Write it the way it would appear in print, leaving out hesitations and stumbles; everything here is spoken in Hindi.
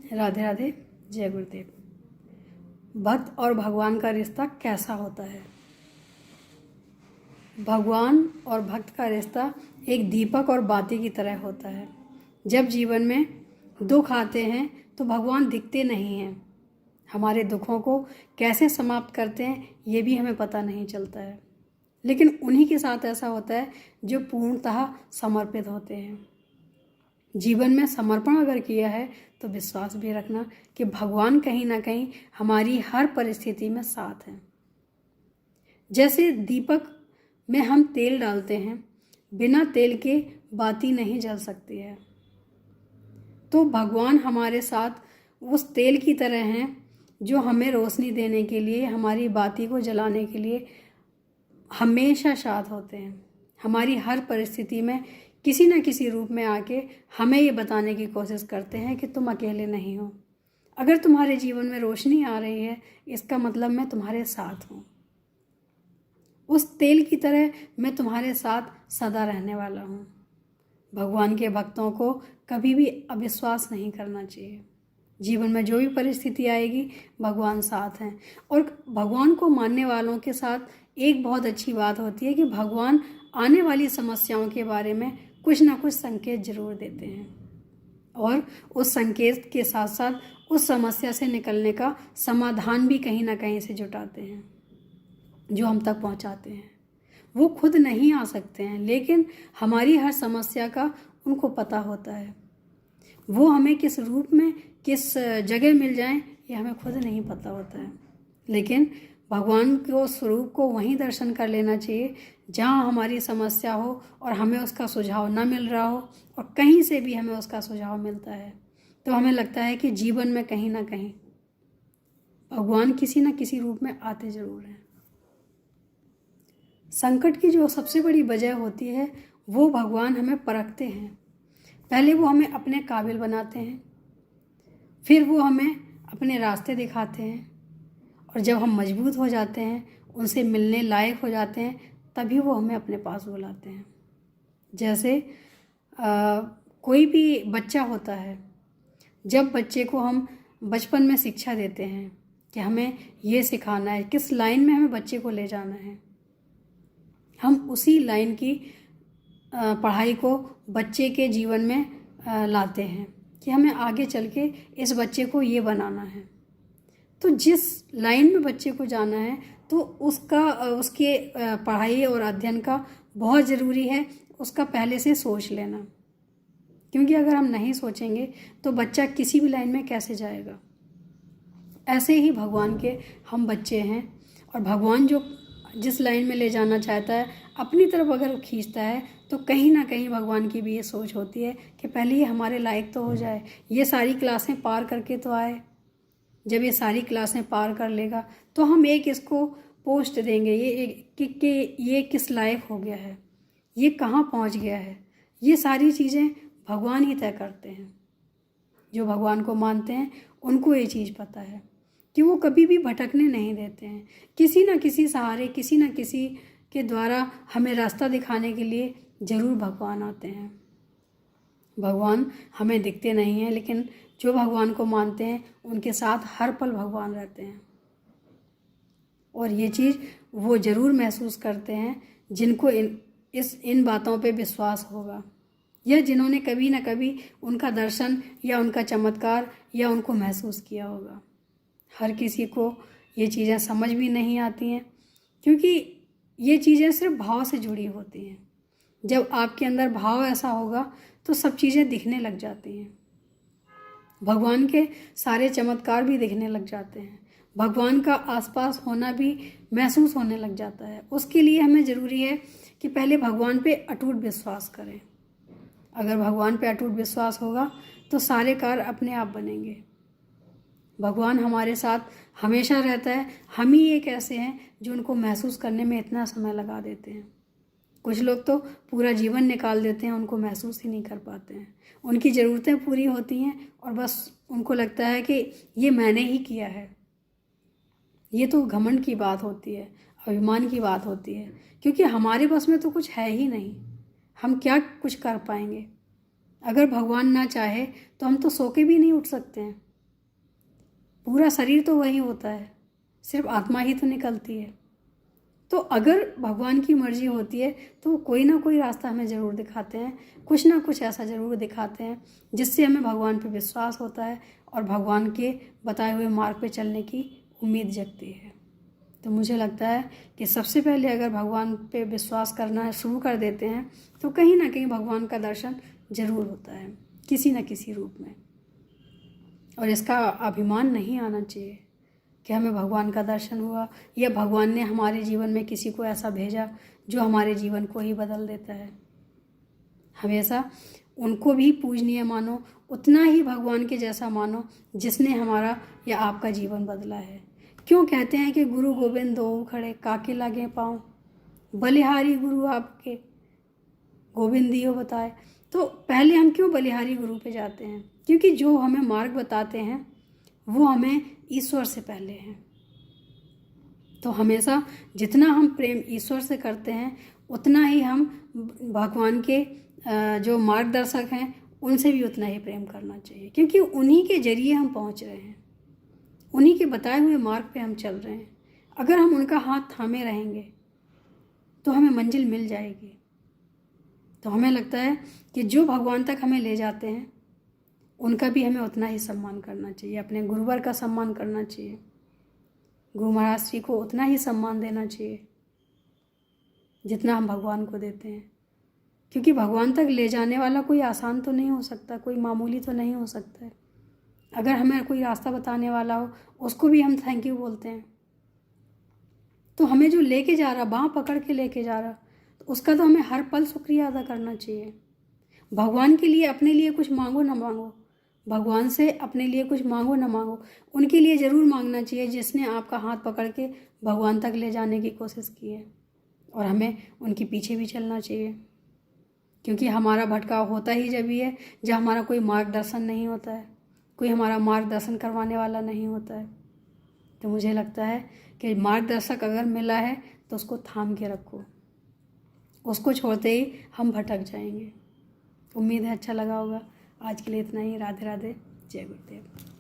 राधे राधे। जय गुरुदेव। भक्त और भगवान का रिश्ता कैसा होता है? भगवान और भक्त का रिश्ता एक दीपक और बाती की तरह होता है। जब जीवन में दुख आते हैं तो भगवान दिखते नहीं हैं। हमारे दुखों को कैसे समाप्त करते हैं ये भी हमें पता नहीं चलता है, लेकिन उन्हीं के साथ ऐसा होता है जो पूर्णतः समर्पित होते हैं। जीवन में समर्पण अगर किया है तो विश्वास भी रखना कि भगवान कहीं ना कहीं हमारी हर परिस्थिति में साथ हैं। जैसे दीपक में हम तेल डालते हैं, बिना तेल के बाती नहीं जल सकती है, तो भगवान हमारे साथ उस तेल की तरह हैं जो हमें रोशनी देने के लिए, हमारी बाती को जलाने के लिए हमेशा साथ होते हैं। हमारी हर परिस्थिति में किसी न किसी रूप में आके हमें ये बताने की कोशिश करते हैं कि तुम अकेले नहीं हो। अगर तुम्हारे जीवन में रोशनी आ रही है, इसका मतलब मैं तुम्हारे साथ हूँ। उस तेल की तरह मैं तुम्हारे साथ सदा रहने वाला हूँ। भगवान के भक्तों को कभी भी अविश्वास नहीं करना चाहिए। जीवन में जो भी परिस्थिति आएगी, भगवान साथ हैं। और भगवान को मानने वालों के साथ एक बहुत अच्छी बात होती है कि भगवान आने वाली समस्याओं के बारे में कुछ ना कुछ संकेत जरूर देते हैं, और उस संकेत के साथ साथ उस समस्या से निकलने का समाधान भी कहीं ना कहीं से जुटाते हैं, जो हम तक पहुंचाते हैं। वो खुद नहीं आ सकते हैं, लेकिन हमारी हर समस्या का उनको पता होता है। वो हमें किस रूप में, किस जगह मिल जाएं, ये हमें खुद नहीं पता होता है, लेकिन भगवान को स्वरूप को वहीं दर्शन कर लेना चाहिए जहाँ हमारी समस्या हो और हमें उसका सुझाव ना मिल रहा हो, और कहीं से भी हमें उसका सुझाव मिलता है तो हमें लगता है कि जीवन में कहीं ना कहीं भगवान किसी न किसी रूप में आते जरूर हैं। संकट की जो सबसे बड़ी वजह होती है, वो भगवान हमें परखते हैं। पहले वो हमें अपने काबिल बनाते हैं, फिर वो हमें अपने रास्ते दिखाते हैं, और जब हम मजबूत हो जाते हैं, उनसे मिलने लायक हो जाते हैं, तभी वो हमें अपने पास बुलाते हैं। जैसे कोई भी बच्चा होता है, जब बच्चे को हम बचपन में शिक्षा देते हैं कि हमें ये सिखाना है, किस लाइन में हमें बच्चे को ले जाना है, हम उसी लाइन की पढ़ाई को बच्चे के जीवन में लाते हैं कि हमें आगे चल के इस बच्चे को ये बनाना है। तो जिस लाइन में बच्चे को जाना है, तो उसके पढ़ाई और अध्ययन का बहुत ज़रूरी है उसका पहले से सोच लेना, क्योंकि अगर हम नहीं सोचेंगे तो बच्चा किसी भी लाइन में कैसे जाएगा। ऐसे ही भगवान के हम बच्चे हैं, और भगवान जो जिस लाइन में ले जाना चाहता है, अपनी तरफ अगर खींचता है, तो कहीं ना कहीं भगवान की भी ये सोच होती है कि पहले ये हमारे लायक तो हो जाए, ये सारी क्लासें पार करके तो आए। जब ये सारी क्लासें पार कर लेगा तो हम एक इसको पोस्ट देंगे, ये किस लायक हो गया है, ये कहाँ पहुँच गया है। ये सारी चीज़ें भगवान ही तय करते हैं। जो भगवान को मानते हैं उनको ये चीज़ पता है कि वो कभी भी भटकने नहीं देते हैं। किसी न किसी सहारे, किसी न किसी के द्वारा हमें रास्ता दिखाने के लिए ज़रूर भगवान आते हैं। भगवान हमें दिखते नहीं हैं, लेकिन जो भगवान को मानते हैं उनके साथ हर पल भगवान रहते हैं, और ये चीज़ वो ज़रूर महसूस करते हैं जिनको इन बातों पे विश्वास होगा, या जिन्होंने कभी ना कभी उनका दर्शन या उनका चमत्कार या उनको महसूस किया होगा। हर किसी को ये चीज़ें समझ भी नहीं आती हैं, क्योंकि ये चीज़ें सिर्फ भाव से जुड़ी होती हैं। जब आपके अंदर भाव ऐसा होगा तो सब चीज़ें दिखने लग जाती हैं। भगवान के सारे चमत्कार भी दिखने लग जाते हैं, भगवान का आसपास होना भी महसूस होने लग जाता है। उसके लिए हमें ज़रूरी है कि पहले भगवान पे अटूट विश्वास करें। अगर भगवान पे अटूट विश्वास होगा तो सारे कार्य अपने आप बनेंगे। भगवान हमारे साथ हमेशा रहता है। हम ही एक ऐसे हैं जो उनको महसूस करने में इतना समय लगा देते हैं। कुछ लोग तो पूरा जीवन निकाल देते हैं, उनको महसूस ही नहीं कर पाते हैं। उनकी ज़रूरतें पूरी होती हैं और बस उनको लगता है कि ये मैंने ही किया है। ये तो घमंड की बात होती है, अभिमान की बात होती है, क्योंकि हमारे बस में तो कुछ है ही नहीं। हम क्या कुछ कर पाएंगे? अगर भगवान ना चाहे तो हम तो सो के भी नहीं उठ सकते हैं। पूरा शरीर तो वही होता है, सिर्फ आत्मा ही तो निकलती है। तो अगर भगवान की मर्जी होती है तो कोई ना कोई रास्ता हमें ज़रूर दिखाते हैं, कुछ ना कुछ ऐसा ज़रूर दिखाते हैं जिससे हमें भगवान पे विश्वास होता है और भगवान के बताए हुए मार्ग पे चलने की उम्मीद जगती है। तो मुझे लगता है कि सबसे पहले अगर भगवान पे विश्वास करना शुरू कर देते हैं तो कहीं ना कहीं भगवान का दर्शन ज़रूर होता है, किसी न किसी रूप में। और इसका अभिमान नहीं आना चाहिए कि हमें भगवान का दर्शन हुआ या भगवान ने हमारे जीवन में किसी को ऐसा भेजा जो हमारे जीवन को ही बदल देता है। हमेशा उनको भी पूजनीय मानो, उतना ही भगवान के जैसा मानो जिसने हमारा या आपका जीवन बदला है। क्यों कहते हैं कि गुरु गोविंद दो खड़े काके लागे पाँव, बलिहारी गुरु आपके गोविंद दियो बताए। तो पहले हम क्यों बलिहारी गुरु पे जाते हैं? क्योंकि जो हमें मार्ग बताते हैं वो हमें ईश्वर से पहले हैं। तो हमेशा जितना हम प्रेम ईश्वर से करते हैं उतना ही हम भगवान के जो मार्गदर्शक हैं उनसे भी उतना ही प्रेम करना चाहिए, क्योंकि उन्हीं के जरिए हम पहुंच रहे हैं, उन्हीं के बताए हुए मार्ग पे हम चल रहे हैं। अगर हम उनका हाथ थामे रहेंगे तो हमें मंजिल मिल जाएगी। तो हमें लगता है कि जो भगवान तक हमें ले जाते हैं उनका भी हमें उतना ही सम्मान करना चाहिए, अपने गुरुवर का सम्मान करना चाहिए, गुरु महाराज श्री को उतना ही सम्मान देना चाहिए जितना हम भगवान को देते हैं। क्योंकि भगवान तक ले जाने वाला कोई आसान तो नहीं हो सकता, कोई मामूली तो नहीं हो सकता है। अगर हमें कोई रास्ता बताने वाला हो उसको भी हम थैंक यू बोलते हैं, तो हमें जो लेके जा रहा, बाँह पकड़ के लेके जा रहा, तो उसका तो हमें हर पल शुक्रिया अदा करना चाहिए। भगवान के लिए अपने लिए कुछ मांगो ना मांगो, भगवान से अपने लिए कुछ मांगो ना मांगो, उनके लिए ज़रूर मांगना चाहिए जिसने आपका हाथ पकड़ के भगवान तक ले जाने की कोशिश की है। और हमें उनके पीछे भी चलना चाहिए, क्योंकि हमारा भटकाव होता ही जब ही है जब हमारा कोई मार्गदर्शन नहीं होता है, कोई हमारा मार्गदर्शन करवाने वाला नहीं होता है। तो मुझे लगता है कि मार्गदर्शक अगर मिला है तो उसको थाम के रखो, उसको छोड़ते ही हम भटक जाएंगे। उम्मीद है अच्छा लगा होगा। आज के लिए इतना ही। राधे राधे, जय गुरुदेव।